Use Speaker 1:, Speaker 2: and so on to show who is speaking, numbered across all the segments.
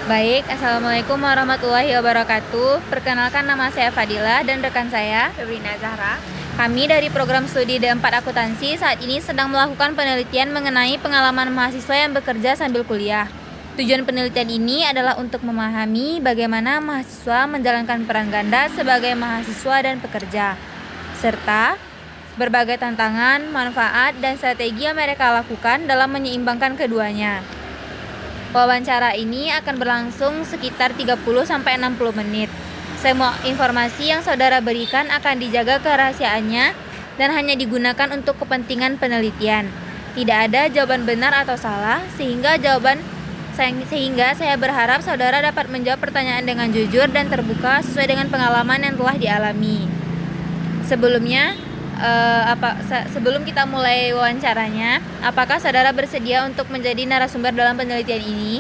Speaker 1: Baik, Assalamualaikum warahmatullahi wabarakatuh. Perkenalkan, nama saya Fadila dan rekan saya
Speaker 2: Febrina Zahra.
Speaker 1: Kami dari program studi D4 Akuntansi saat ini sedang melakukan penelitian mengenai pengalaman mahasiswa yang bekerja sambil kuliah. Tujuan penelitian ini adalah untuk memahami bagaimana mahasiswa menjalankan peran ganda sebagai mahasiswa dan pekerja, serta berbagai tantangan, manfaat, dan strategi yang mereka lakukan dalam menyeimbangkan keduanya. Wawancara ini akan berlangsung sekitar 30-60 menit. Semua informasi yang saudara berikan akan dijaga kerahasiaannya dan hanya digunakan untuk kepentingan penelitian. Tidak ada jawaban benar atau salah, sehingga saya berharap saudara dapat menjawab pertanyaan dengan jujur dan terbuka sesuai dengan pengalaman yang telah dialami. Sebelum kita mulai wawancaranya, apakah saudara bersedia untuk menjadi narasumber dalam penelitian ini?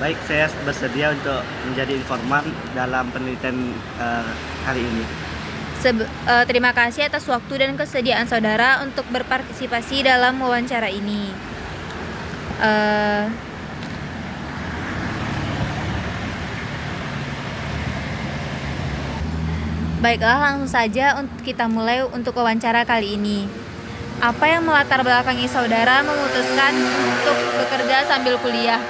Speaker 3: Baik, saya bersedia untuk menjadi informan dalam penelitian hari ini.
Speaker 1: Terima kasih atas waktu dan kesediaan saudara untuk berpartisipasi dalam wawancara ini. Baiklah, langsung saja kita mulai untuk wawancara kali ini. Apa yang melatar belakangi saudara memutuskan untuk bekerja sambil kuliah?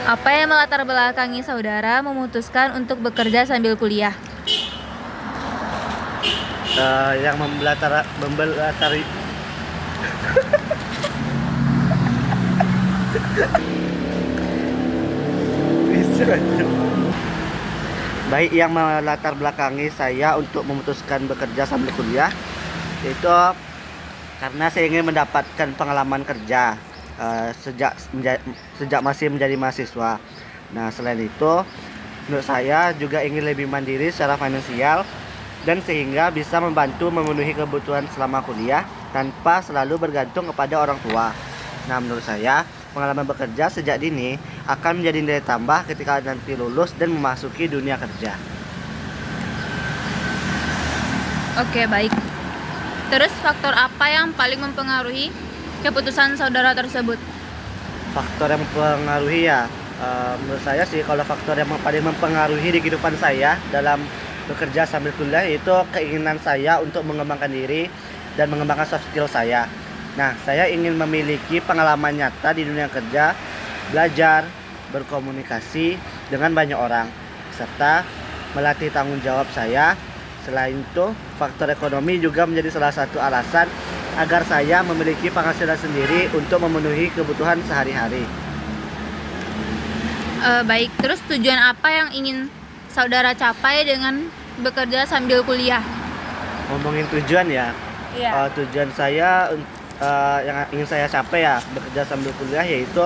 Speaker 1: Apa yang melatar belakangi saudara memutuskan untuk bekerja sambil kuliah?
Speaker 3: Yang membelatari Baik, yang melatar belakangi saya untuk memutuskan bekerja sambil kuliah yaitu karena saya ingin mendapatkan pengalaman kerja sejak masih menjadi mahasiswa. Nah, selain itu, menurut saya juga ingin lebih mandiri secara finansial dan sehingga bisa membantu memenuhi kebutuhan selama kuliah tanpa selalu bergantung kepada orang tua. Nah, menurut saya pengalaman bekerja sejak dini akan menjadi nilai tambah ketika nanti lulus dan memasuki dunia kerja.
Speaker 1: Oke, baik. Terus faktor apa yang paling mempengaruhi keputusan saudara tersebut?
Speaker 3: Faktor yang mempengaruhi menurut saya sih, kalau faktor yang paling mempengaruhi di kehidupan saya dalam bekerja sambil kuliah itu keinginan saya untuk mengembangkan diri dan mengembangkan soft skill saya. Nah, saya ingin memiliki pengalaman nyata di dunia kerja, belajar, berkomunikasi dengan banyak orang, serta melatih tanggung jawab saya. Selain itu, faktor ekonomi juga menjadi salah satu alasan agar saya memiliki penghasilan sendiri untuk memenuhi kebutuhan sehari-hari.
Speaker 1: Baik, terus tujuan apa yang ingin saudara capai dengan bekerja sambil kuliah?
Speaker 3: Ngomongin tujuan ya,
Speaker 1: Iya.
Speaker 3: tujuan saya yang ingin saya capai bekerja sambil kuliah yaitu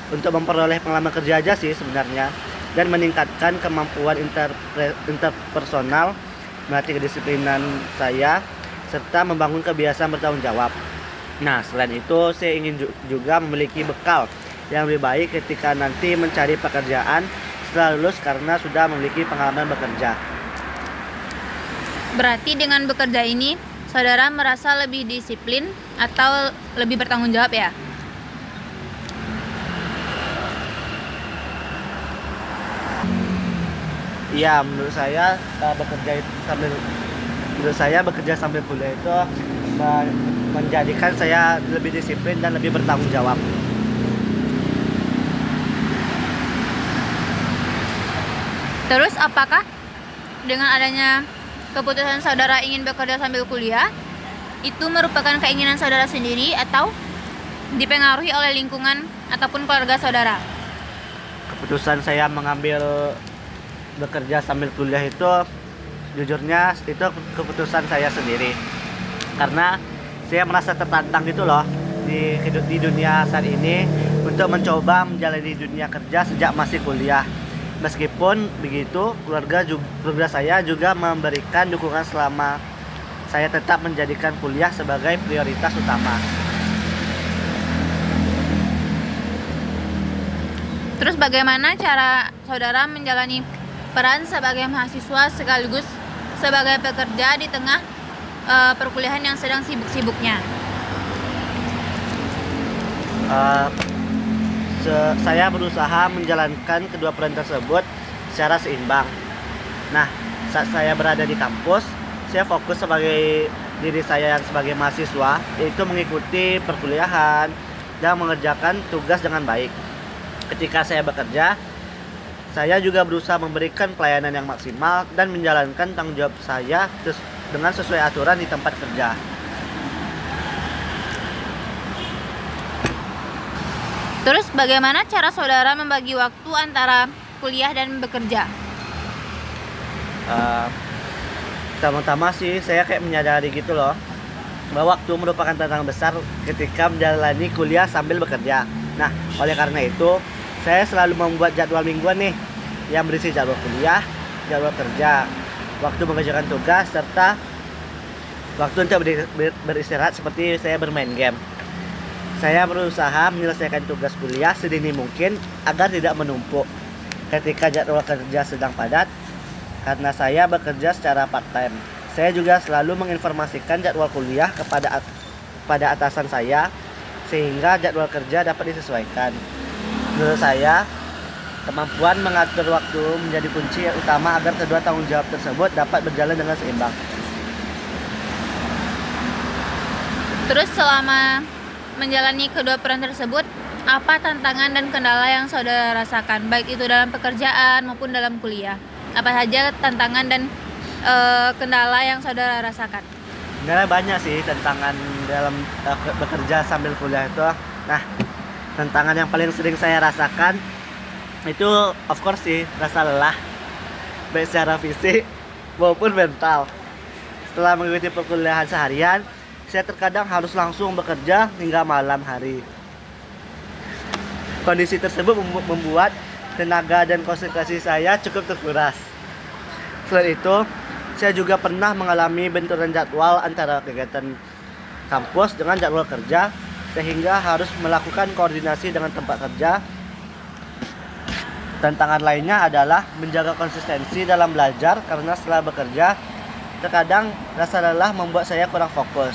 Speaker 3: untuk memperoleh pengalaman kerja aja sih sebenarnya, dan meningkatkan kemampuan interpersonal, melatih kedisiplinan saya, serta membangun kebiasaan bertanggung jawab. Nah, selain itu saya ingin juga memiliki bekal yang lebih baik ketika nanti mencari pekerjaan setelah lulus karena sudah memiliki pengalaman bekerja.
Speaker 1: Berarti dengan bekerja ini, saudara merasa lebih disiplin atau lebih bertanggung jawab ya?
Speaker 3: Iya, menurut saya bekerja sambil kuliah itu menjadikan saya lebih disiplin dan lebih bertanggung jawab.
Speaker 1: Terus apakah dengan adanya keputusan saudara ingin bekerja sambil kuliah, itu merupakan keinginan saudara sendiri atau dipengaruhi oleh lingkungan ataupun keluarga saudara?
Speaker 3: Keputusan saya mengambil bekerja sambil kuliah itu, jujurnya itu keputusan saya sendiri, karena saya merasa tertantang gitu loh di dunia saat ini untuk mencoba menjalani dunia kerja sejak masih kuliah. Meskipun begitu, keluarga saya juga memberikan dukungan selama saya tetap menjadikan kuliah sebagai prioritas utama.
Speaker 1: Terus bagaimana cara saudara menjalani peran sebagai mahasiswa sekaligus sebagai pekerja di tengah perkuliahan yang sedang sibuk-sibuknya?
Speaker 3: Saya berusaha menjalankan kedua peran tersebut secara seimbang. Nah, saat saya berada di kampus, saya fokus sebagai diri saya yang sebagai mahasiswa, yaitu mengikuti perkuliahan dan mengerjakan tugas dengan baik. Ketika saya bekerja, saya juga berusaha memberikan pelayanan yang maksimal dan menjalankan tanggung jawab saya dengan sesuai aturan di tempat kerja.
Speaker 1: Terus bagaimana cara saudara membagi waktu antara kuliah dan bekerja?
Speaker 3: Pertama-tama sih saya kayak menyadari gitu loh, bahwa waktu merupakan tantangan besar ketika menjalani kuliah sambil bekerja. Nah, oleh karena itu saya selalu membuat jadwal mingguan nih yang berisi jadwal kuliah, jadwal kerja, waktu mengerjakan tugas, serta waktu untuk beristirahat seperti saya bermain game. Saya berusaha menyelesaikan tugas kuliah sedini mungkin agar tidak menumpuk ketika jadwal kerja sedang padat. Karena saya bekerja secara part-time, saya juga selalu menginformasikan jadwal kuliah kepada atasan saya sehingga jadwal kerja dapat disesuaikan. Menurut saya, kemampuan mengatur waktu menjadi kunci yang utama agar kedua tanggung jawab tersebut dapat berjalan dengan seimbang.
Speaker 1: Terus selama menjalani kedua peran tersebut, apa tantangan dan kendala yang saudara rasakan, baik itu dalam pekerjaan maupun dalam kuliah? Apa saja tantangan dan kendala yang saudara rasakan?
Speaker 3: Sebenarnya banyak sih tantangan dalam bekerja sambil kuliah itu. Nah, tantangan yang paling sering saya rasakan itu of course sih rasa lelah, baik secara fisik maupun mental. Setelah mengikuti perkuliahan seharian, saya terkadang harus langsung bekerja hingga malam hari. Kondisi tersebut membuat tenaga dan konsentrasi saya cukup terkuras. Selain itu, saya juga pernah mengalami benturan jadwal antara kegiatan kampus dengan jadwal kerja, sehingga harus melakukan koordinasi dengan tempat kerja. Tantangan lainnya adalah menjaga konsistensi dalam belajar karena setelah bekerja, terkadang rasa lelah membuat saya kurang fokus.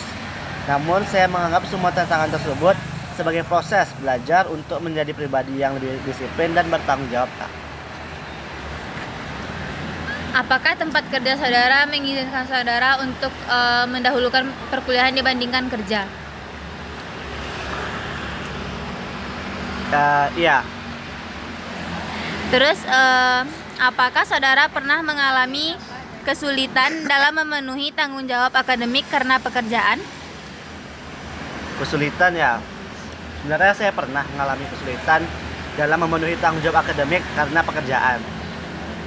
Speaker 3: Namun, saya menganggap semua tantangan tersebut sebagai proses belajar untuk menjadi pribadi yang lebih disiplin dan bertanggung jawab, Kak.
Speaker 1: Apakah tempat kerja saudara mengizinkan saudara untuk mendahulukan perkuliahan dibandingkan kerja?
Speaker 3: Iya.
Speaker 1: Terus apakah saudara pernah mengalami kesulitan dalam memenuhi tanggung jawab akademik karena pekerjaan?
Speaker 3: Kesulitan ya. Sebenarnya saya pernah mengalami kesulitan dalam memenuhi tanggung jawab akademik karena pekerjaan.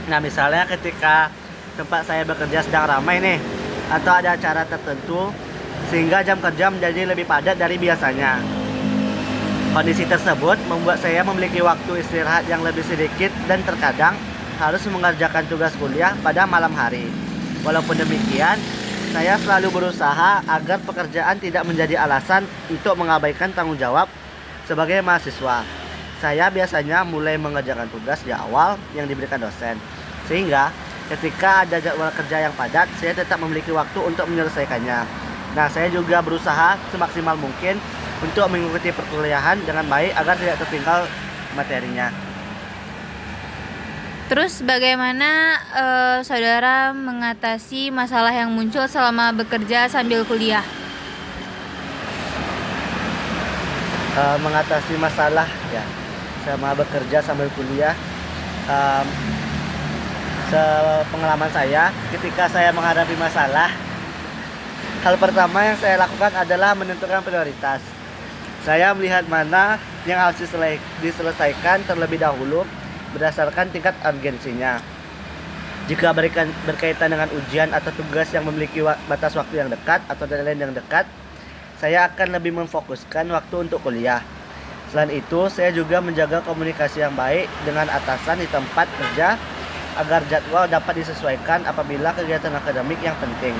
Speaker 3: Nah, misalnya ketika tempat saya bekerja sedang ramai nih, atau ada acara tertentu sehingga jam kerja menjadi lebih padat dari biasanya. Kondisi tersebut membuat saya memiliki waktu istirahat yang lebih sedikit dan terkadang harus mengerjakan tugas kuliah pada malam hari. Walaupun demikian, saya selalu berusaha agar pekerjaan tidak menjadi alasan untuk mengabaikan tanggung jawab sebagai mahasiswa. Saya biasanya mulai mengerjakan tugas di awal yang diberikan dosen, sehingga ketika ada jadwal kerja yang padat, saya tetap memiliki waktu untuk menyelesaikannya. Nah, saya juga berusaha semaksimal mungkin untuk mengikuti perkuliahan dengan baik agar tidak tertinggal materinya.
Speaker 1: Terus bagaimana saudara mengatasi masalah yang muncul selama bekerja sambil kuliah?
Speaker 3: Mengatasi masalah ya sama bekerja sambil kuliah, sepengalaman saya ketika saya menghadapi masalah, hal pertama yang saya lakukan adalah menentukan prioritas. Saya melihat mana yang harus diselesaikan terlebih dahulu berdasarkan tingkat urgensinya. Jika berkaitan dengan ujian atau tugas yang memiliki batas waktu yang dekat atau deadline yang dekat, saya akan lebih memfokuskan waktu untuk kuliah. Selain itu, saya juga menjaga komunikasi yang baik dengan atasan di tempat kerja agar jadwal dapat disesuaikan apabila kegiatan akademik yang penting.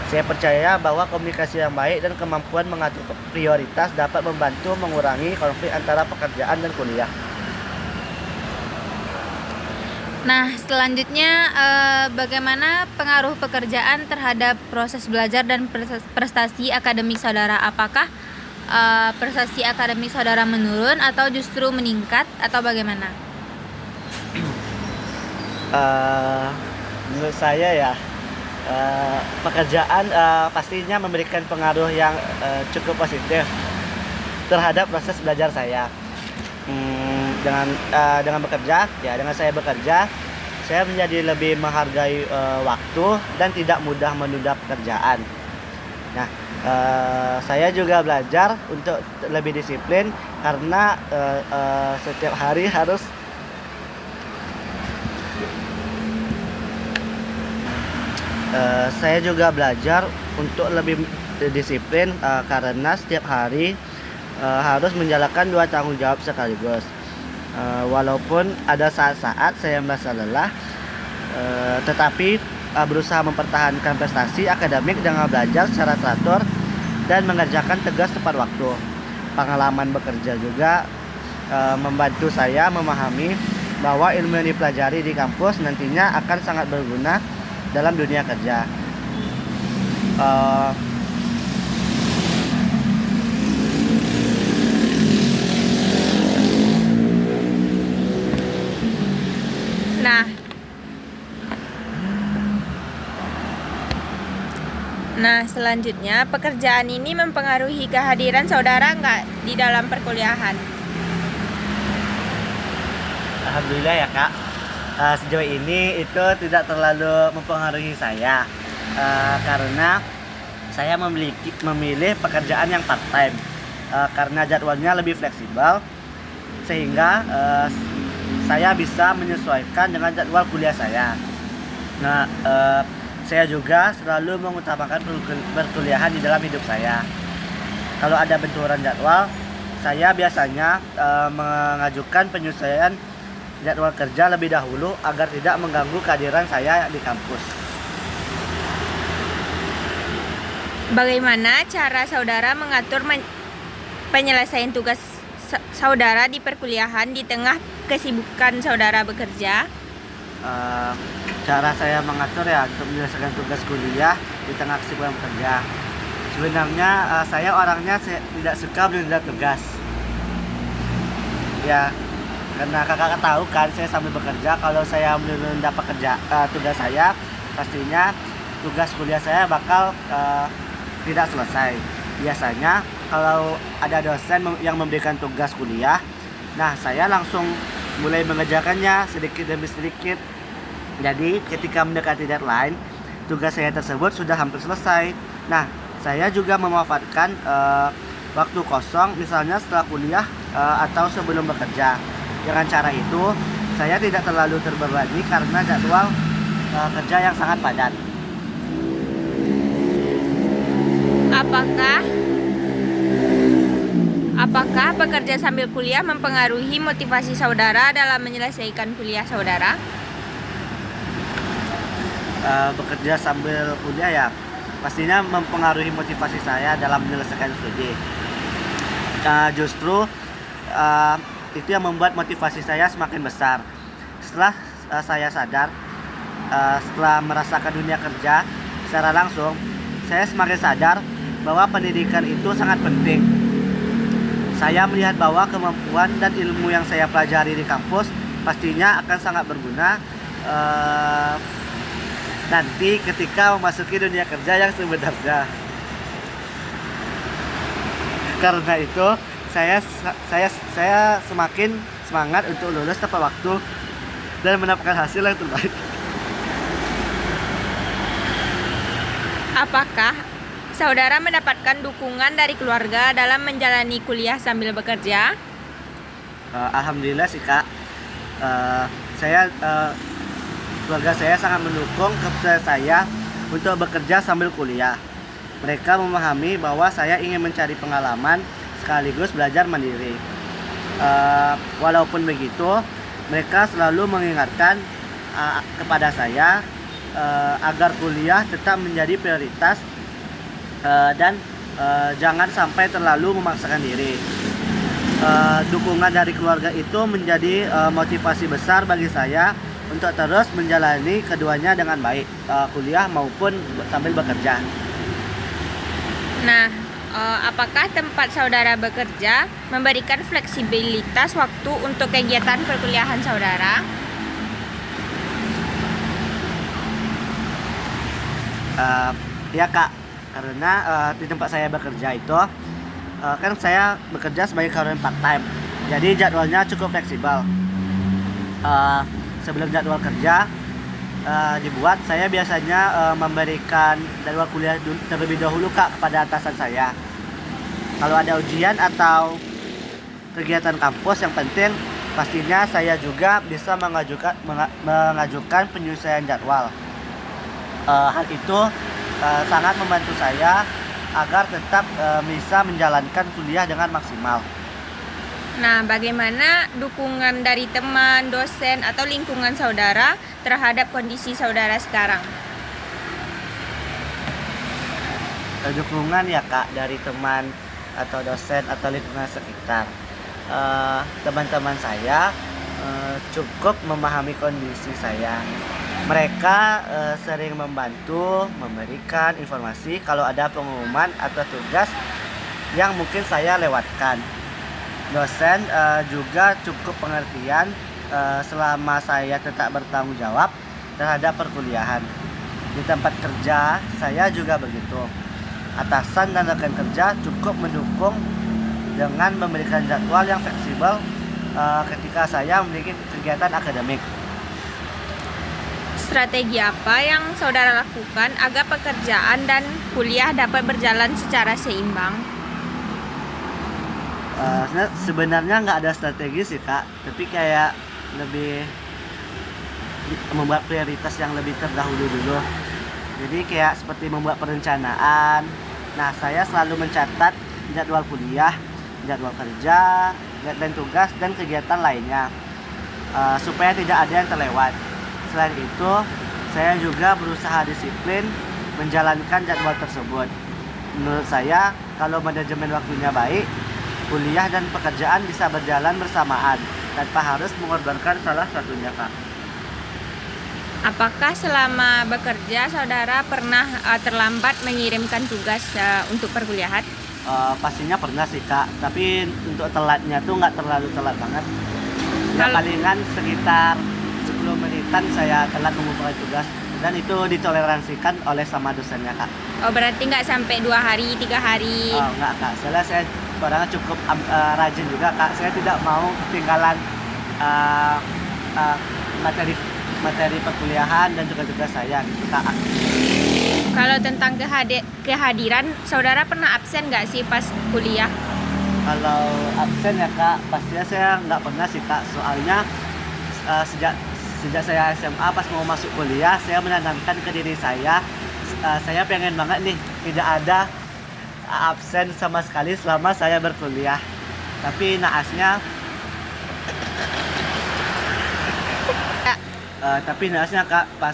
Speaker 3: Saya percaya bahwa komunikasi yang baik dan kemampuan mengatur prioritas dapat membantu mengurangi konflik antara pekerjaan dan kuliah.
Speaker 1: Nah, selanjutnya bagaimana pengaruh pekerjaan terhadap proses belajar dan prestasi akademik saudara? Apakah prestasi akademik saudara menurun atau justru meningkat atau bagaimana?
Speaker 3: Menurut saya ya, pekerjaan pastinya memberikan pengaruh yang cukup positif terhadap proses belajar saya. Dengan bekerja, ya dengan saya bekerja, saya menjadi lebih menghargai waktu dan tidak mudah menunda pekerjaan. Nah, saya juga belajar untuk lebih disiplin karena setiap hari harus saya juga belajar untuk lebih disiplin karena setiap hari harus menjalankan 2 tanggung jawab sekaligus. Walaupun ada saat-saat saya merasa lelah, tetapi berusaha mempertahankan prestasi akademik dengan belajar secara teratur dan mengerjakan tugas tepat waktu. Pengalaman bekerja juga membantu saya memahami bahwa ilmu yang dipelajari di kampus nantinya akan sangat berguna dalam dunia kerja.
Speaker 1: Nah, selanjutnya pekerjaan ini mempengaruhi kehadiran saudara nggak di dalam perkuliahan?
Speaker 3: Alhamdulillah ya Kak, sejauh ini itu tidak terlalu mempengaruhi saya karena saya memilih pekerjaan yang part time karena jadwalnya lebih fleksibel sehingga saya bisa menyesuaikan dengan jadwal kuliah saya. Nah, saya juga selalu mengutamakan perkuliahan di dalam hidup saya. Kalau ada benturan jadwal, saya biasanya mengajukan penyesuaian jadwal kerja lebih dahulu agar tidak mengganggu kehadiran saya di kampus.
Speaker 1: Bagaimana cara saudara mengatur penyelesaian tugas saudara di perkuliahan di tengah kesibukan saudara bekerja?
Speaker 3: Cara saya mengatur ya untuk menyelesaikan tugas kuliah di tengah kesibukan bekerja. Sebenarnya saya orangnya tidak suka menunda tugas. Ya, karena kakak tahu kan saya sambil bekerja, kalau saya menunda tugas saya, pastinya tugas kuliah saya bakal tidak selesai. Biasanya kalau ada dosen yang memberikan tugas kuliah, nah saya langsung mulai mengerjakannya sedikit demi sedikit. Jadi ketika mendekati deadline, tugas saya tersebut sudah hampir selesai. Nah, saya juga memanfaatkan waktu kosong misalnya setelah kuliah atau sebelum bekerja. Dengan cara itu, saya tidak terlalu terbebani karena jadwal kerja yang sangat padat.
Speaker 1: Apakah bekerja sambil kuliah mempengaruhi motivasi saudara dalam menyelesaikan kuliah saudara?
Speaker 3: Bekerja sambil kuliah ya pastinya mempengaruhi motivasi saya dalam menyelesaikan studi. Justru itu yang membuat motivasi saya semakin besar. Setelah saya sadar, setelah merasakan dunia kerja secara langsung, saya semakin sadar bahwa pendidikan itu sangat penting. Saya melihat bahwa kemampuan dan ilmu yang saya pelajari di kampus pastinya akan sangat berguna nanti ketika memasuki dunia kerja yang sebenarnya. Karena itu saya semakin semangat untuk lulus tepat waktu dan mendapatkan hasil yang terbaik.
Speaker 1: Apakah saudara mendapatkan dukungan dari keluarga dalam menjalani kuliah sambil bekerja?
Speaker 3: Alhamdulillah sih Kak. Keluarga saya sangat mendukung keputusan saya untuk bekerja sambil kuliah. Mereka memahami bahwa saya ingin mencari pengalaman sekaligus belajar mandiri. Walaupun begitu, mereka selalu mengingatkan kepada saya agar kuliah tetap menjadi prioritas dan jangan sampai terlalu memaksakan diri. Dukungan dari keluarga itu menjadi motivasi besar bagi saya untuk terus menjalani keduanya dengan baik, kuliah maupun sambil bekerja.
Speaker 1: Nah, Apakah tempat saudara bekerja memberikan fleksibilitas waktu untuk kegiatan perkuliahan saudara?
Speaker 3: Ya kak, karena di tempat saya bekerja itu kan saya bekerja sebagai karyawan part time, jadi jadwalnya cukup fleksibel. Sebelum jadwal kerja dibuat, saya biasanya memberikan jadwal kuliah terlebih dahulu kak kepada atasan saya. Kalau ada ujian atau kegiatan kampus yang penting, pastinya saya juga bisa mengajukan penyesuaian jadwal. Hal itu sangat membantu saya agar tetap bisa menjalankan kuliah dengan maksimal.
Speaker 1: Nah, bagaimana dukungan dari teman, dosen, atau lingkungan saudara terhadap kondisi saudara sekarang?
Speaker 3: Dukungan ya kak dari teman atau dosen atau lingkungan sekitar. Teman-teman saya cukup memahami kondisi saya. Mereka sering membantu memberikan informasi kalau ada pengumuman atau tugas yang mungkin saya lewatkan. Dosen juga cukup pengertian selama saya tetap bertanggung jawab terhadap perkuliahan. Di tempat kerja saya juga begitu. Atasan dan rekan kerja cukup mendukung dengan memberikan jadwal yang fleksibel ketika saya memiliki kegiatan akademik.
Speaker 1: Strategi apa yang saudara lakukan agar pekerjaan dan kuliah dapat berjalan secara seimbang?
Speaker 3: Sebenarnya nggak ada strategi sih kak, tapi kayak lebih membuat prioritas yang lebih terdahulu dulu. Jadi kayak seperti membuat perencanaan. Nah, saya selalu mencatat jadwal kuliah, jadwal kerja, deadline tugas, dan kegiatan lainnya supaya tidak ada yang terlewat. Selain itu, saya juga berusaha disiplin menjalankan jadwal tersebut. Menurut saya, kalau manajemen waktunya baik, kuliah dan pekerjaan bisa berjalan bersamaan tanpa harus mengorbankan salah satunya kak.
Speaker 1: Apakah selama bekerja saudara pernah terlambat mengirimkan tugas untuk perkuliahan?
Speaker 3: Pastinya pernah sih kak, tapi untuk telatnya tuh nggak terlalu telat banget. Ya palingan sekitar 10 menitan saya telat mengumpulkan tugas, dan itu ditoleransikan oleh sama dosennya kak.
Speaker 1: Oh, berarti nggak sampai 2 hari, 3 hari?
Speaker 3: Oh nggak kak, soalnya saya orangnya cukup rajin juga kak. Saya tidak mau ketinggalan materi perkuliahan dan juga tugas saya gitu kak.
Speaker 1: Kalau tentang kehadiran, saudara pernah absen nggak sih pas kuliah?
Speaker 3: Kalau absen ya kak, pastinya saya nggak pernah sih kak. Soalnya sejak saya SMA pas mau masuk kuliah, saya menanamkan ke diri saya pengen banget nih tidak ada absen sama sekali selama saya berkuliah. Tapi naasnya kak, pas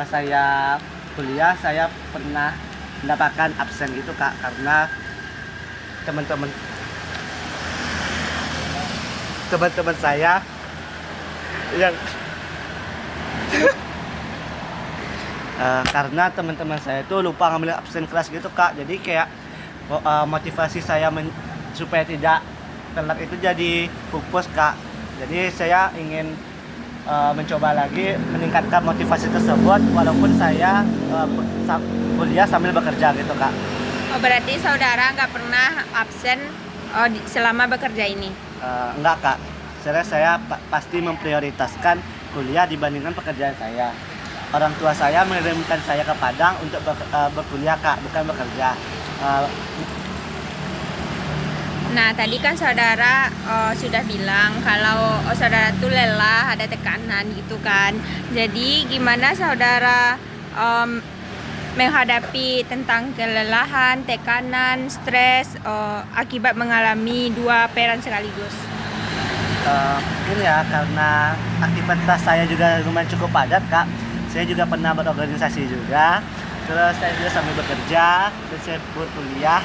Speaker 3: saya kuliah saya pernah mendapatkan absen gitu kak, karena teman-teman saya yang karena teman-teman saya itu lupa ngambil absen kelas gitu kak. Jadi kayak motivasi saya supaya tidak telat itu jadi pupus kak. Jadi saya ingin mencoba lagi meningkatkan motivasi tersebut walaupun saya kuliah sambil bekerja gitu kak.
Speaker 1: Oh, berarti saudara nggak pernah absen selama bekerja ini?
Speaker 3: Enggak kak, saya pasti memprioritaskan kuliah dibandingkan pekerjaan saya. Orang tua saya mengirimkan saya ke Padang untuk berkuliah kak, bukan bekerja.
Speaker 1: Nah, tadi kan saudara sudah bilang kalau saudara tuh lelah, ada tekanan gitu kan. Jadi gimana saudara menghadapi tentang kelelahan, tekanan, stres akibat mengalami 2 peran sekaligus?
Speaker 3: Mungkin ya karena aktivitas saya juga lumayan cukup padat kak. Saya juga pernah berorganisasi juga. Terus saya juga sambil bekerja, dan saya berkuliah.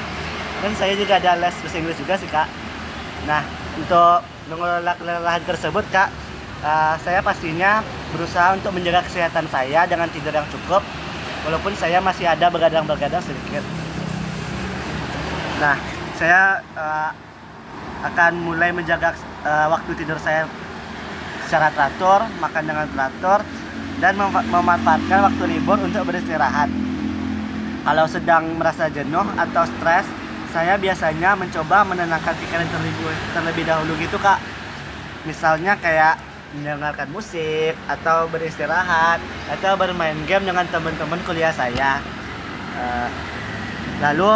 Speaker 3: Dan saya juga ada les bahasa Inggris juga sih kak. Nah, untuk mengelola kelelahan tersebut kak, saya pastinya berusaha untuk menjaga kesehatan saya dengan tidur yang cukup, walaupun saya masih ada begadang-begadang sedikit. Nah, saya akan mulai menjaga waktu tidur saya secara teratur, makan dengan teratur, dan memanfaatkan waktu libur untuk beristirahat. Kalau sedang merasa jenuh atau stres, saya biasanya mencoba menenangkan pikiran terlebih dahulu gitu kak. Misalnya kayak mendengarkan musik, atau beristirahat, atau bermain game dengan teman-teman kuliah saya. Lalu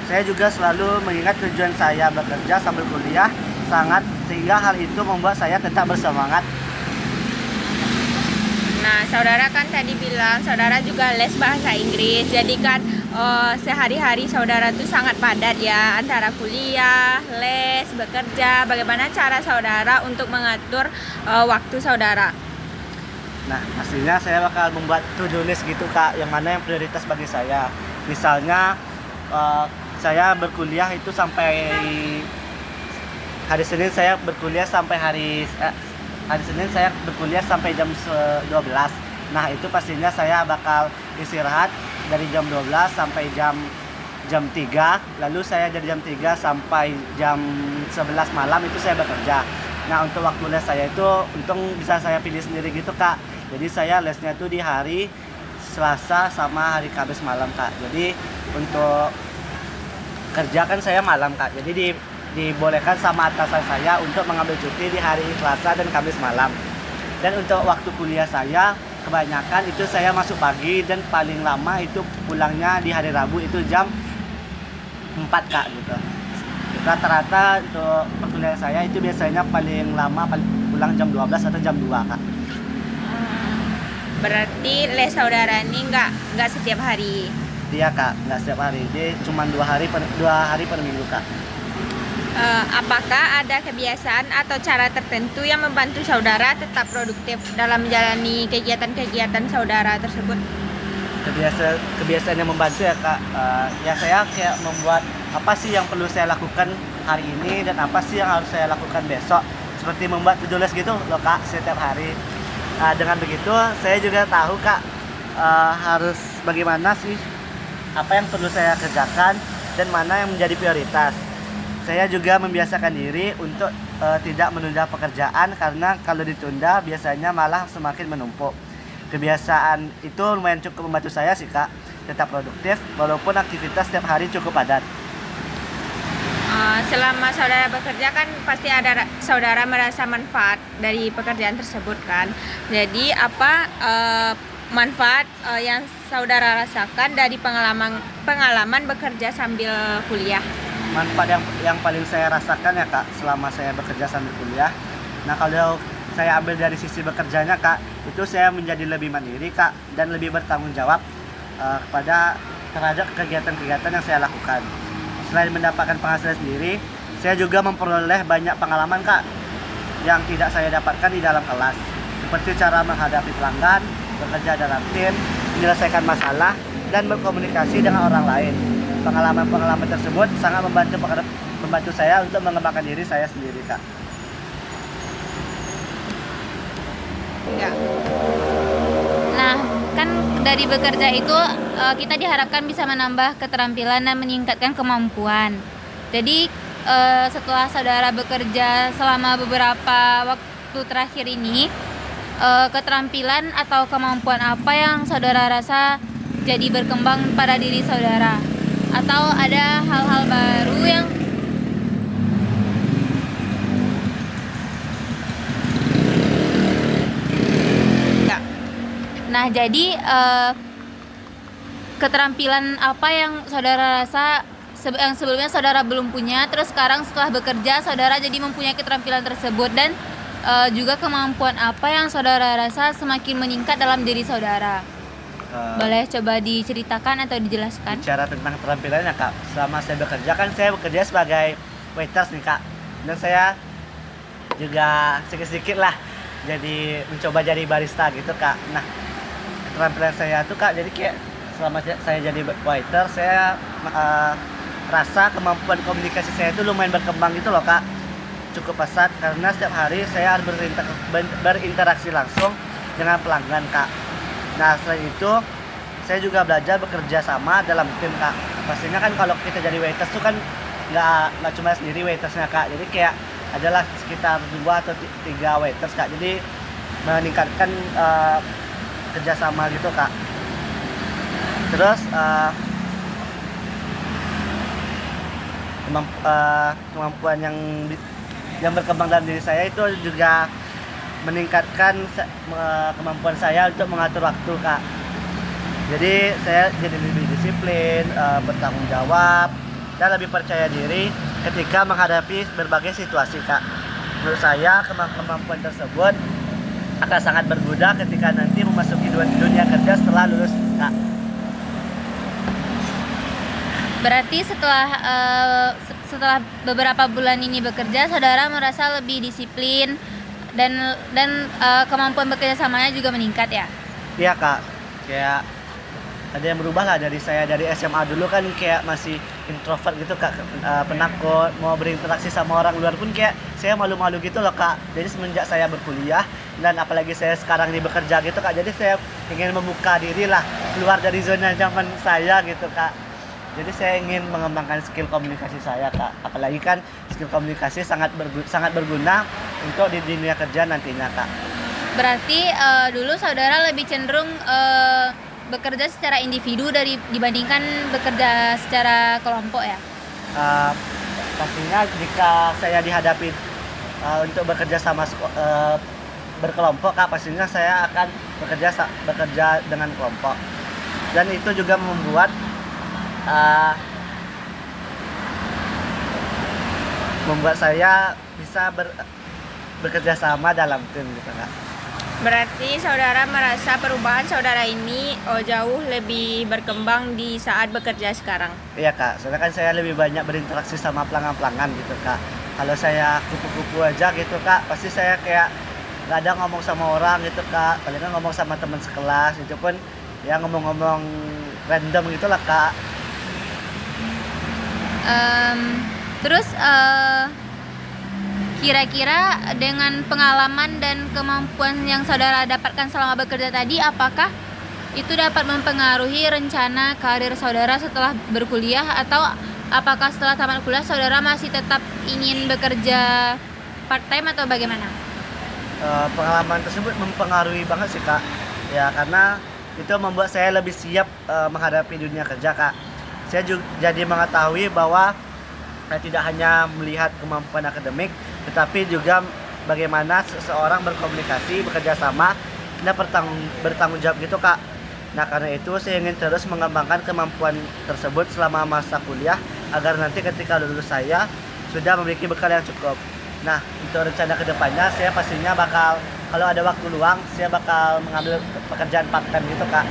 Speaker 3: saya juga selalu mengingat tujuan saya bekerja sambil kuliah sehingga hal itu membuat saya tetap bersemangat.
Speaker 1: Nah, saudara kan tadi bilang saudara juga les bahasa Inggris. Jadi kan sehari-hari saudara tuh sangat padat ya, antara kuliah, les, bekerja. Bagaimana cara saudara untuk mengatur waktu saudara?
Speaker 3: Nah, pastinya saya bakal membuat to-do list gitu kak, yang mana yang prioritas bagi saya. Misalnya saya berkuliah itu sampai hari Senin, saya berkuliah sampai hari Senin saya berkuliah sampai jam 12. Nah, itu pastinya saya bakal istirahat dari jam 12 sampai jam 3. Lalu saya dari jam 3 sampai jam 11 malam itu saya bekerja. Nah, untuk waktu les saya itu untung bisa saya pilih sendiri gitu kak. Jadi saya lesnya itu di hari Selasa sama hari Kamis malam kak. Jadi untuk kerja kan saya malam kak. Jadi dibolehkan sama atasan saya untuk mengambil cuti di hari Selasa dan Kamis malam. Dan untuk waktu kuliah saya kebanyakan itu saya masuk pagi, dan paling lama itu pulangnya di hari Rabu itu jam 4 kak gitu. Rata-rata untuk perkuliahan saya itu biasanya paling lama pulang jam 12 atau jam 2 kak.
Speaker 1: Berarti les saudara ini nggak setiap hari?
Speaker 3: Iya kak, nggak setiap hari. Dia cuma 2 hari per minggu kak.
Speaker 1: Apakah ada kebiasaan atau cara tertentu yang membantu saudara tetap produktif dalam menjalani kegiatan-kegiatan saudara tersebut?
Speaker 3: Kebiasaan yang membantu ya kak, ya saya kayak membuat apa sih yang perlu saya lakukan hari ini dan apa sih yang harus saya lakukan besok, seperti membuat to-do list gitu loh kak setiap hari. Dengan begitu saya juga tahu kak harus bagaimana sih apa yang perlu saya kerjakan dan mana yang menjadi prioritas. Saya juga membiasakan diri untuk tidak menunda pekerjaan, karena kalau ditunda biasanya malah semakin menumpuk. Kebiasaan itu lumayan cukup membantu saya sih kak tetap produktif walaupun aktivitas setiap hari cukup padat.
Speaker 1: Selama saudara bekerja kan pasti ada saudara merasa manfaat dari pekerjaan tersebut kan. Jadi apa manfaat yang saudara rasakan dari pengalaman bekerja sambil kuliah?
Speaker 3: Manfaat yang paling saya rasakan ya kak selama saya bekerja sambil kuliah. Nah, kalau saya ambil dari sisi bekerjanya kak, itu saya menjadi lebih mandiri kak dan lebih bertanggung jawab terhadap kegiatan-kegiatan yang saya lakukan. Selain mendapatkan penghasilan sendiri, saya juga memperoleh banyak pengalaman kak yang tidak saya dapatkan di dalam kelas, seperti cara menghadapi pelanggan, bekerja dalam tim, menyelesaikan masalah, dan berkomunikasi dengan orang lain. Pengalaman-pengalaman tersebut sangat membantu saya untuk mengembangkan diri saya sendiri kak.
Speaker 1: Ya. Nah, kan dari bekerja itu kita diharapkan bisa menambah keterampilan dan meningkatkan kemampuan. Jadi setelah saudara bekerja selama beberapa waktu terakhir ini, keterampilan atau kemampuan apa yang saudara rasa jadi berkembang pada diri saudara? Atau ada hal-hal baru yang ya. Nah, jadi keterampilan apa yang saudara rasa yang sebelumnya saudara belum punya, terus sekarang setelah bekerja saudara jadi mempunyai keterampilan tersebut, dan juga kemampuan apa yang saudara rasa semakin meningkat dalam diri saudara? Boleh coba diceritakan atau dijelaskan?
Speaker 3: Bicara tentang keterampilannya kak, selama saya bekerja sebagai waiters nih kak, dan saya juga sedikit lah jadi mencoba jadi barista gitu kak. Nah, keterampilan saya tuh kak, jadi kayak selama saya jadi waiter, saya rasa kemampuan komunikasi saya itu lumayan berkembang gitu loh kak, cukup pesat, karena setiap hari saya harus berinteraksi langsung dengan pelanggan kak. Nah, selain itu saya juga belajar bekerja sama dalam tim kak. pastinya kan kalau kita jadi waiters tuh kan nggak cuma sendiri waitersnya kak, jadi kayak adalah sekitar 2 atau 3 waiters kak, jadi meningkatkan kerjasama gitu kak. Terus kemampuan yang berkembang dalam diri saya itu juga meningkatkan kemampuan saya untuk mengatur waktu kak. Jadi saya jadi lebih disiplin, bertanggung jawab, dan lebih percaya diri ketika menghadapi berbagai situasi kak. Menurut saya kemampuan tersebut akan sangat berguna ketika nanti memasuki dunia kerja setelah lulus kak.
Speaker 1: Berarti setelah beberapa bulan ini bekerja, saudara merasa lebih disiplin dan kemampuan bekerja samanya juga meningkat ya?
Speaker 3: Iya kak, kayak ada yang berubah lah dari saya dari SMA dulu kan kayak masih introvert gitu kak, penakut mau berinteraksi sama orang luar pun kayak saya malu-malu gitu loh kak. Jadi semenjak saya berkuliah dan apalagi saya sekarang di bekerja gitu kak, jadi saya ingin membuka diri lah, keluar dari zona nyaman saya gitu kak. Jadi saya ingin mengembangkan skill komunikasi saya kak, apalagi kan skill komunikasi sangat berguna untuk di dunia kerja nantinya kak.
Speaker 1: Berarti dulu saudara lebih cenderung bekerja secara individu dibandingkan bekerja secara kelompok ya?
Speaker 3: Pastinya jika saya dihadapi untuk bekerja sama berkelompok kak, pastinya saya akan bekerja dengan kelompok, dan itu juga membuat saya bisa bekerja sama dalam tim gitu kak.
Speaker 2: Berarti saudara merasa perubahan saudara ini jauh lebih berkembang di saat bekerja sekarang.
Speaker 3: Iya kak, soalnya kan saya lebih banyak berinteraksi sama pelanggan-pelanggan gitu kak. Kalau saya kupu-kupu aja gitu kak, pasti saya kayak nggak ada ngomong sama orang gitu kak. Palingan ngomong sama teman sekelas, itu pun ya ngomong-ngomong random gitulah kak.
Speaker 1: Terus kira-kira dengan pengalaman dan kemampuan yang saudara dapatkan selama bekerja tadi, apakah itu dapat mempengaruhi rencana karir saudara setelah berkuliah, atau apakah setelah tamat kuliah saudara masih tetap ingin bekerja part-time atau bagaimana?
Speaker 3: Pengalaman tersebut mempengaruhi banget sih kak, ya karena itu membuat saya lebih siap menghadapi dunia kerja kak. Saya juga jadi mengetahui bahwa tidak hanya melihat kemampuan akademik, tetapi juga bagaimana seseorang berkomunikasi, bekerja sama, dan bertanggung jawab gitu kak. Nah karena itu saya ingin terus mengembangkan kemampuan tersebut selama masa kuliah, agar nanti ketika lulus saya sudah memiliki bekal yang cukup. Nah untuk rencana kedepannya saya pastinya bakal, kalau ada waktu luang, saya bakal mengambil pekerjaan part-time gitu kak.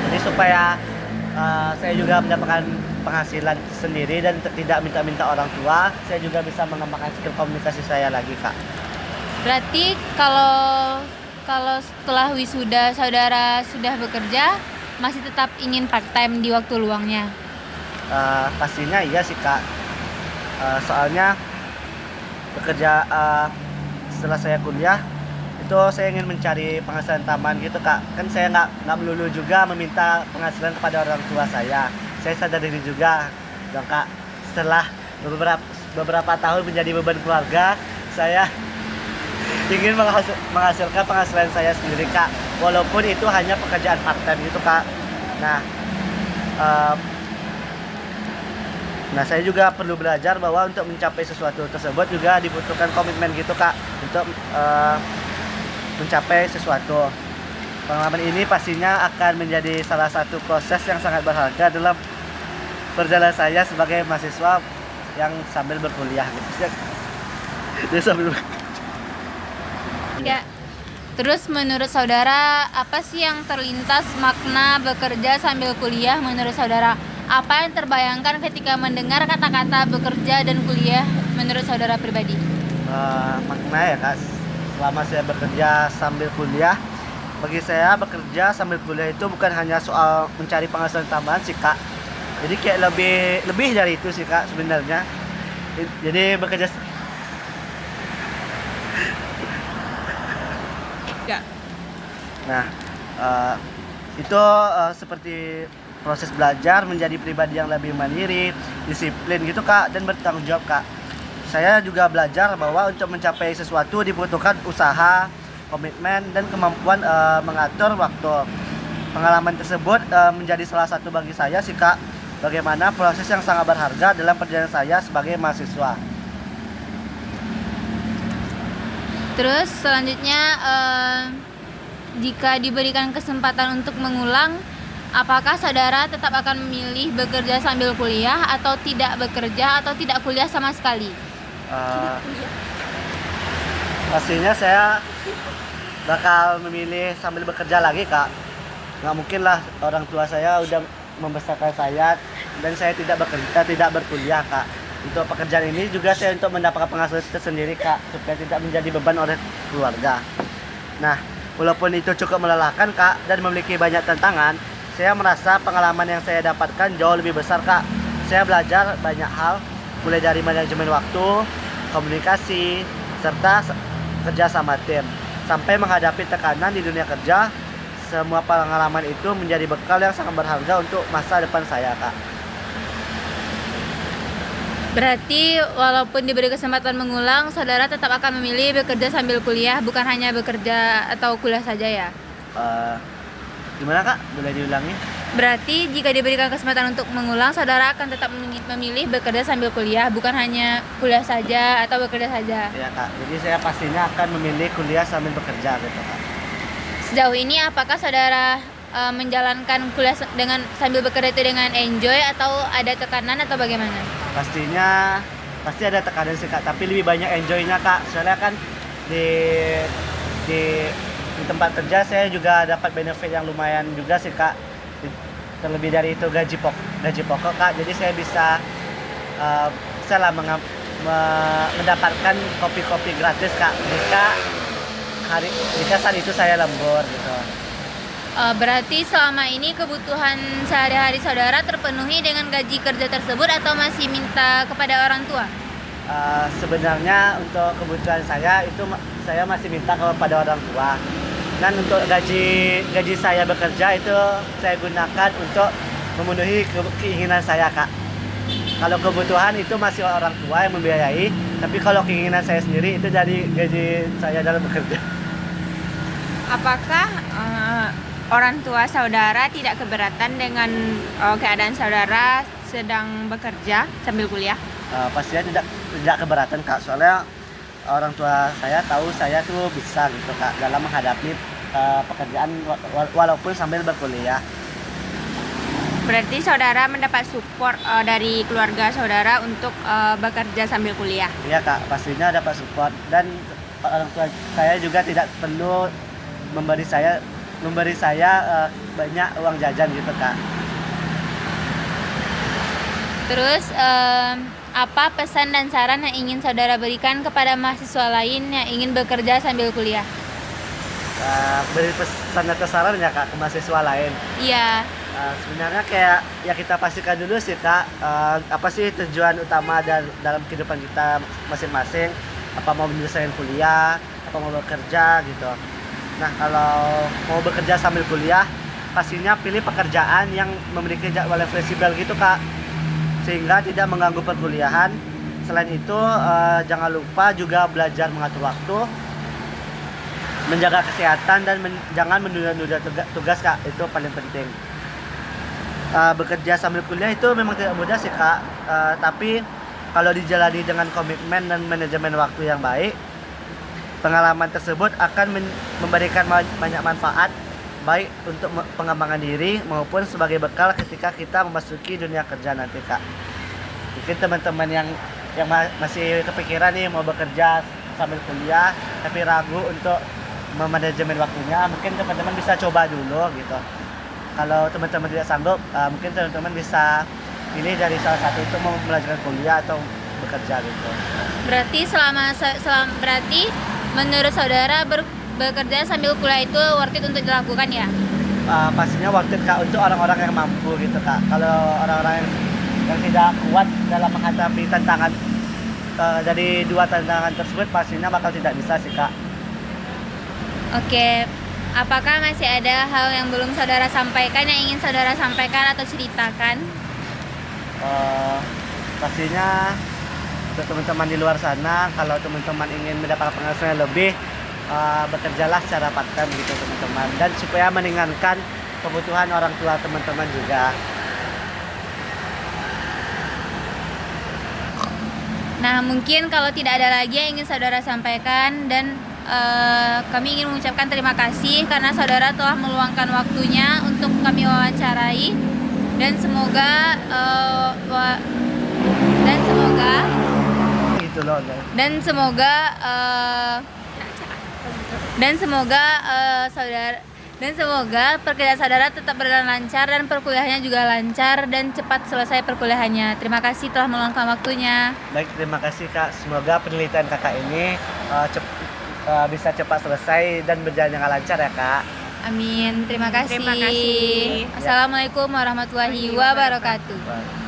Speaker 3: Jadi supaya saya juga mendapatkan penghasilan sendiri dan tidak minta-minta orang tua, saya juga bisa mengembangkan skill komunikasi saya lagi kak.
Speaker 1: Berarti kalau setelah wisuda saudara sudah bekerja, masih tetap ingin part-time di waktu luangnya?
Speaker 3: Pastinya iya sih kak, soalnya bekerja setelah saya kuliah itu saya ingin mencari penghasilan tambahan gitu kak. Kan saya nggak melulu juga meminta penghasilan kepada orang tua saya sadar diri juga dong kak, setelah beberapa tahun menjadi beban keluarga, saya ingin menghasilkan penghasilan saya sendiri kak, walaupun itu hanya pekerjaan part-time gitu kak. Nah saya juga perlu belajar bahwa untuk mencapai sesuatu tersebut juga dibutuhkan komitmen gitu kak, untuk mencapai sesuatu. Pengalaman ini pastinya akan menjadi salah satu proses yang sangat berharga dalam perjalanan saya sebagai mahasiswa yang sambil berkuliah gitu. Dia sambil
Speaker 1: Ya. Terus menurut saudara, apa sih yang terlintas makna bekerja sambil kuliah menurut saudara? Apa yang terbayangkan ketika mendengar kata-kata bekerja dan kuliah menurut saudara pribadi?
Speaker 3: Makna ya kak, selama saya bekerja sambil kuliah, bagi saya bekerja sambil kuliah itu bukan hanya soal mencari penghasilan tambahan sih kak. Jadi kayak lebih dari itu sih kak sebenarnya. Jadi bekerja
Speaker 2: Ya.
Speaker 3: Nah, itu seperti proses belajar menjadi pribadi yang lebih mandiri, disiplin gitu kak, dan bertanggung jawab kak. Saya juga belajar bahwa untuk mencapai sesuatu dibutuhkan usaha, komitmen, dan kemampuan mengatur waktu. Pengalaman tersebut menjadi salah satu bagi saya sih kak, bagaimana proses yang sangat berharga dalam perjalanan saya sebagai mahasiswa.
Speaker 1: Terus selanjutnya jika diberikan kesempatan untuk mengulang, apakah saudara tetap akan memilih bekerja sambil kuliah atau tidak bekerja atau tidak kuliah sama sekali?
Speaker 3: Pastinya saya bakal memilih sambil bekerja lagi kak. Nggak mungkin lah orang tua saya udah membesarkan saya dan saya tidak bekerja, tidak berkuliah kak. Untuk pekerjaan ini juga saya untuk mendapatkan penghasilan tersendiri kak, supaya tidak menjadi beban oleh keluarga. Nah, walaupun itu cukup melelahkan kak dan memiliki banyak tantangan, saya merasa pengalaman yang saya dapatkan jauh lebih besar kak. Saya belajar banyak hal, mulai dari manajemen waktu, komunikasi, serta kerja sama tim. Sampai menghadapi tekanan di dunia kerja, semua pengalaman itu menjadi bekal yang sangat berharga untuk masa depan saya kak.
Speaker 1: Berarti walaupun diberi kesempatan mengulang, saudara tetap akan memilih bekerja sambil kuliah, bukan hanya bekerja atau kuliah saja ya?
Speaker 3: Gimana kak? Boleh diulangi?
Speaker 1: Berarti jika diberikan kesempatan untuk mengulang, saudara akan tetap memilih bekerja sambil kuliah, bukan hanya kuliah saja atau bekerja saja?
Speaker 3: Iya kak, jadi saya pastinya akan memilih kuliah sambil bekerja gitu kak.
Speaker 1: Sejauh ini apakah saudara menjalankan kuliah dengan sambil bekerja itu dengan enjoy atau ada tekanan atau bagaimana?
Speaker 3: Pastinya pasti ada tekanan sih kak, tapi lebih banyak enjoy-nya kak. Soalnya kan di tempat kerja saya juga dapat benefit yang lumayan juga sih kak. Terlebih dari itu gaji pokok kak. Jadi saya bisa mendapatkan kopi-kopi gratis kak jika saat itu saya lembur gitu.
Speaker 1: Berarti selama ini kebutuhan sehari-hari saudara terpenuhi dengan gaji kerja tersebut atau masih minta kepada orang tua?
Speaker 3: Sebenarnya untuk kebutuhan saya itu saya masih minta kepada orang tua. Dan untuk gaji saya bekerja itu saya gunakan untuk memenuhi keinginan saya kak. Kalau kebutuhan itu masih orang tua yang membiayai, tapi kalau keinginan saya sendiri itu dari gaji saya dalam bekerja.
Speaker 2: Apakah orang tua saudara tidak keberatan dengan keadaan saudara sedang bekerja sambil kuliah?
Speaker 3: Pastinya tidak keberatan kak, soalnya orang tua saya tahu saya tuh bisa gitu kak dalam menghadapi pekerjaan walaupun sambil berkuliah.
Speaker 2: Berarti saudara mendapat support dari keluarga saudara untuk bekerja sambil kuliah?
Speaker 3: Iya kak, pastinya dapat support, dan orang tua saya juga tidak perlu memberi saya banyak uang jajan gitu kak.
Speaker 1: Terus apa pesan dan saran yang ingin saudara berikan kepada mahasiswa lain yang ingin bekerja sambil kuliah?
Speaker 3: Beri pesan atau saran ya kak ke mahasiswa lain?
Speaker 1: Iya.
Speaker 3: Sebenarnya kayak ya kita pastikan dulu sih kak, apa sih tujuan utama dalam kehidupan kita masing-masing. Apa mau menyelesaikan kuliah, apa mau bekerja gitu. Nah kalau mau bekerja sambil kuliah, pastinya pilih pekerjaan yang memiliki jadwal yang fleksibel gitu kak, sehingga tidak mengganggu perkuliahan. Selain itu jangan lupa juga belajar mengatur waktu, menjaga kesehatan, dan jangan menunda-nunda tugas kak, itu paling penting. Bekerja sambil kuliah itu memang tidak mudah sih kak, tapi kalau dijalani dengan komitmen dan manajemen waktu yang baik, pengalaman tersebut akan memberikan banyak manfaat, baik untuk pengembangan diri maupun sebagai bekal ketika kita memasuki dunia kerja nanti kak. Mungkin teman-teman yang masih kepikiran nih mau bekerja sambil kuliah tapi ragu untuk memanajemen waktunya, mungkin teman-teman bisa coba dulu gitu. Kalau teman-teman tidak sanggup, mungkin teman-teman bisa pilih dari salah satu itu, mau melanjutkan kuliah atau bekerja gitu.
Speaker 1: Berarti menurut saudara bekerja sambil kuliah itu worth it untuk dilakukan ya?
Speaker 3: Pastinya worth it kak untuk orang-orang yang mampu gitu kak. Kalau orang-orang yang tidak kuat dalam menghadapi tantangan dari dua tantangan tersebut, pastinya bakal tidak bisa sih kak.
Speaker 1: Oke, Apakah masih ada hal yang belum saudara sampaikan yang ingin saudara sampaikan atau ceritakan?
Speaker 3: Pastinya untuk teman-teman di luar sana, kalau teman-teman ingin mendapatkan penghasilan lebih, bekerjalah secara part-time gitu teman-teman, dan supaya meringankan kebutuhan orang tua teman-teman juga.
Speaker 1: Nah, mungkin kalau tidak ada lagi yang ingin saudara sampaikan, dan kami ingin mengucapkan terima kasih karena saudara telah meluangkan waktunya untuk kami wawancarai, dan semoga
Speaker 3: Gitu loh guys.
Speaker 1: Semoga pekerjaan saudara tetap berjalan lancar dan perkuliahannya juga lancar dan cepat selesai perkuliahannya. Terima kasih telah meluangkan waktunya.
Speaker 3: Baik, terima kasih Kak. Semoga penelitian Kakak ini bisa cepat selesai dan berjalan dengan lancar ya Kak.
Speaker 1: Amin. Terima kasih.
Speaker 2: Terima kasih.
Speaker 1: Assalamualaikum warahmatullahi wabarakatuh.